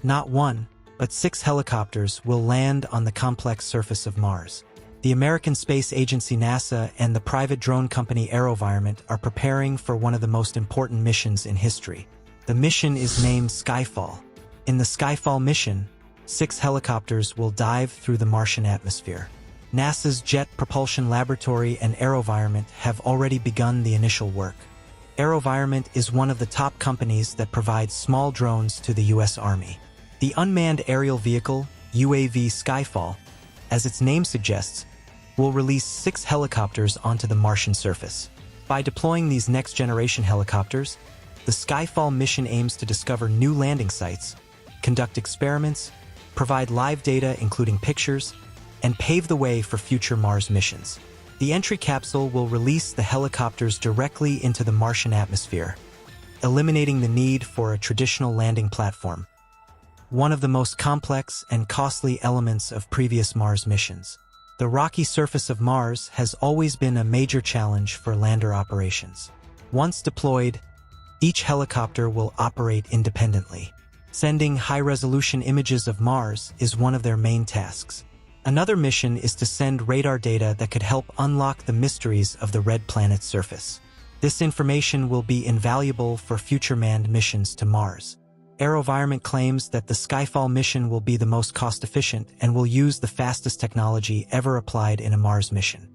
Not one, but 6 helicopters will land on the complex surface of Mars. The American Space Agency NASA and the private drone company AeroVironment are preparing for one of the most important missions in history. The mission is named Skyfall. In the Skyfall Mission, 6 helicopters will dive through the Martian atmosphere. NASA's Jet Propulsion Laboratory and AeroVironment have already begun the initial work. AeroVironment is one of the top companies that provides small drones to the U.S. Army. The unmanned aerial vehicle, UAV Skyfall, as its name suggests, will release 6 helicopters onto the Martian surface. By deploying these next-generation helicopters, the Skyfall mission aims to discover new landing sites, conduct experiments, provide live data including pictures, and pave the way for future Mars missions. The entry capsule will release the helicopters directly into the Martian atmosphere, eliminating the need for a traditional landing platform, one of the most complex and costly elements of previous Mars missions. The rocky surface of Mars has always been a major challenge for lander operations. Once deployed, each helicopter will operate independently. Sending high-resolution images of Mars is one of their main tasks. Another mission is to send radar data that could help unlock the mysteries of the red planet's surface. This information will be invaluable for future manned missions to Mars. AeroVironment claims that the Skyfall mission will be the most cost-efficient and will use the fastest technology ever applied in a Mars mission.